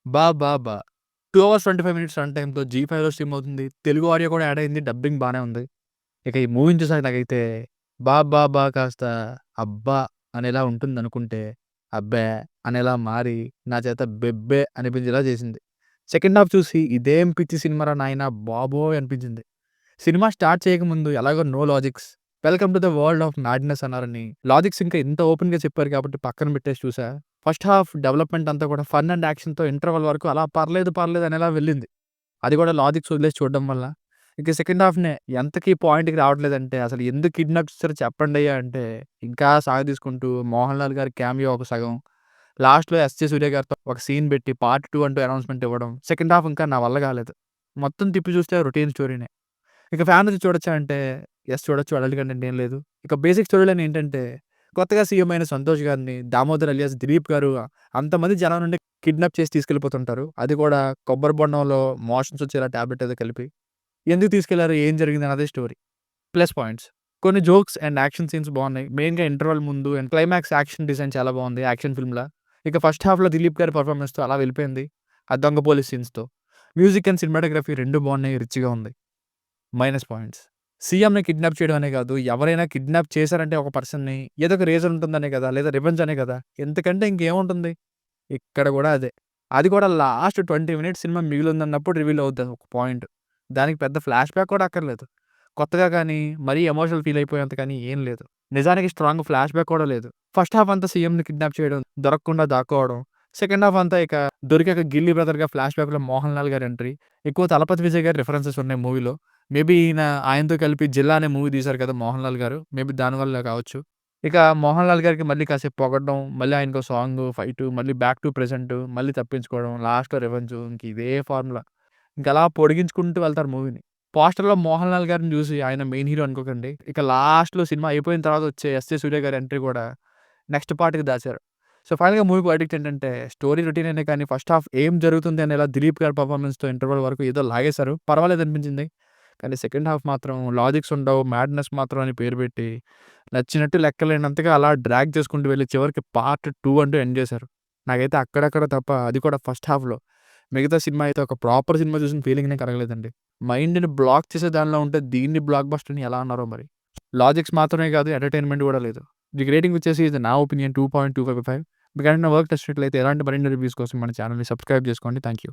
బా బా బా 2 అవర్స్ 25 మినిట్స్ రన్ టైమ్‌తో జీ ఫైవ్‌లో స్ట్రీమ్ అవుతుంది. తెలుగు ఆడియో కూడా యాడ్ అయింది. డబ్బింగ్ బానే ఉంది. ఇక ఈ మూవీని చూసాక నాకైతే బా బా బా కాస్త అబ్బా అనేలా ఉంటుందనుకుంటే, అబ్బే అనేలా మారి నా చేత బెబ్బే అనిపించేలా చేసింది. సెకండ్ హాఫ్ చూసి ఇదేం పిచ్చి సినిమారా నాయనా బాబోయ్! అనిపించింది. సినిమా స్టార్ట్ చేయకముందు ఎలాగో no logics. Welcome to the world of madness అన్నారని, లాజిక్స్ ఇంకా ఇంత ఓపెన్‌గా చెప్పారు కాబట్టి పక్కన పెట్టేసి చూసా. ఫస్ట్ హాఫ్ డెవలప్‌మెంట్ అంతా కూడా ఫన్ అండ్ యాక్షన్‌తో ఇంటర్వల్ వరకు అలా పర్లేదు, పర్లేదు అనేలా వెళ్ళింది. అది కూడా లాజిక్స్ వదిలేసి చూడడం వల్ల. ఇక సెకండ్ హాఫ్‌నే ఎంతకి పాయింట్‌కి రావట్లేదంటే అసలు ఎందుకు కిడ్నాప్ చేసారో చెప్పండయ్యా అంటే, ఇంకా సాగదీసుకుంటూ 'మోహన్ లాల్' గారి క్యామియో ఒక సగం, లాస్ట్‌లో 'ఎస్.జె. సూర్య' గారితో ఒక సీన్ పెట్టి పార్ట్ 2 అంటూ అనౌన్స్‌మెంట్ ఇవ్వడం. సెకండ్ హాఫ్ ఇంకా నా వల్ల కాలేదు. మొత్తం తిప్పి చూస్తే రొటీన్ స్టోరీనే. ఇక ఫ్యామిలీతో చూడొచ్చా అంటే, యెస్ చూడొచ్చు. అడల్ట్ కంటెంట్ ఏం లేదు. ఇక బేసిక్ స్టోరీ లైన్ ఏంటంటే, కొత్తగా సీఎం అయిన సంతోష్ గారిని దామోదర్ అలియాస్ దిలీప్ గారు అంతమంది జనం నుండి కిడ్నాప్ చేసి తీసుకెళ్ళిపోతుంటారు. అది కూడా కొబ్బరి బొండంలో మోషన్స్ వచ్చేలా టాబ్లెట్ ఏదో కలిపి. ఎందుకు తీసుకెళ్లారు? ఏం జరిగింది? అన్నదే స్టోరీ. Plus points. కొన్ని జోక్స్ అండ్ యాక్షన్ సీన్స్ బాగున్నాయి. మెయిన్‌గా ఇంటర్వల్ ముందు అండ్ క్లైమాక్స్ యాక్షన్ డిజైన్ చాలా బాగుంది. యాక్షన్ ఫిల్మ్‌లా. ఇక ఫస్ట్ హాఫ్‌లో దిలీప్ గారి పెర్ఫార్మన్స్‌తో అలా వెళ్ళిపోయింది. ఆ దొంగ పోలీస్ సీన్స్‌తో. మ్యూజిక్ అండ్ సినిమాటోగ్రఫీ 2 బాగున్నాయి. రిచ్‌గా ఉంది. Minus points. సీఎంని కిడ్నాప్ చేయడం అనే కాదు. ఎవరైనా కిడ్నాప్ చేశారంటే ఒక పర్సన్‌ని ఏదో ఒక రీజన్ ఉంటుందనే కదా! లేదా రివెంజ్ అనే కదా! ఎంతకంటే ఇంకేముంటుంది? ఇక్కడ కూడా అదే. అది కూడా లాస్ట్ 20 మినిట్స్ సినిమా మిగిలుందన్నప్పుడు రివీల్ అవుద్ది ఒక పాయింట్. దానికి పెద్ద ఫ్లాష్ బ్యాక్ కూడా అక్కర్లేదు. కొత్తగా కానీ, మరీ ఎమోషనల్ ఫీల్ అయిపోయేంత కానీ ఏం లేదు. నిజానికి స్ట్రాంగ్ ఫ్లాష్ బ్యాక్ కూడా లేదు. ఫస్ట్ హాఫ్ అంతా సీఎంని కిడ్నాప్ చేయడం, దొరకకుండా దాక్కోవడం. సెకండ్ హాఫ్ అంతా ఇక దొరికాక గిల్లీ బ్రదర్‌గా ఫ్లాష్ బ్యాక్‌లో మోహన్ లాల్ గారి ఎంట్రీ. ఎక్కువ తలపతి విజయ్ గారి రిఫరెన్సెస్ ఉన్నాయి మూవీలో. మేబీ ఆయనతో కలిపి 'జిల్లా' అనే మూవీ తీశారు కదా! మోహన్ లాల్ గారు. మేబీ దానివల్ల కావచ్చు. ఇక మోహన్ లాల్ గారికి మళ్ళీ కాసేపు పొగడడం, మళ్ళీ ఆయనకో సాంగు, ఫైటు, మళ్ళీ బ్యాక్ టు ప్రెజెంట్, మళ్ళీ తప్పించుకోవడం, లాస్ట్‌లో రివెంజు ఇంక ఇదే ఫార్ములా. ఇంకలా పొడిగించుకుంటూ వెళ్తారు మూవీని. పోస్టర్‌లో మోహన్ లాల్ గారిని చూసి ఆయన మెయిన్ హీరో అనుకోకండి. ఇక లాస్ట్‌లో సినిమా అయిపోయిన తర్వాత వచ్చే 'ఎస్.జె. సూర్య' గారి ఎంట్రీ కూడా నెక్స్ట్ పార్ట్‌కి దాచారు. సో, ఫైనల్‌గా మూవీ వర్డిక్ట్ ఏంటంటే స్టోరీ రొటీనేనే కానీ ఫస్ట్ హాఫ్ ఏం జరుగుతుంది అనేలా దిలీప్ గారి పెర్ఫార్మన్స్‌తో ఇంటర్వల్ వరకు ఏదో లాగేశారు. పర్వాలేదనిపించింది. కానీ సెకండ్ హాఫ్ మాత్రం లాజిక్స్ ఉండవు. మ్యాడ్‌నెస్ మాత్రం అని పేరు పెట్టి నచ్చినట్టు లెక్కలేనంతగా అలా డ్రాగ్ చేసుకుంటూ వెళ్లి చివరికి పార్ట్ 2 అంటూ ఎండ్ చేశారు. నాకైతే అక్కడక్కడ తప్ప అది కూడా ఫస్ట్ హాఫ్‌లో. మిగతా సినిమా అయితే ఒక ప్రాపర్ సినిమా చూసిన ఫీలింగ్‌నే కలగలేదండి. మైండ్‌ని బ్లాక్ చేసే దానిలో ఉంటే దీన్ని బ్లాక్ బస్టర్ అని ఎలా అన్నారో మరి. లాజిక్స్ మాత్రమే కాదు ఎంటర్‌టైన్‌మెంట్ కూడా లేదు. దీనికి రేటింగ్ వచ్చేసి ఇది నా ఒపీనియన్ 2.255. మీకేమైనా వర్క్ నచ్చినట్లయితే ఎలాంటి మరిన్ని రివ్యూస్ కోసం మన ఛానెల్‌ని సబ్స్క్రైబ్ చేసుకోండి. Thank you.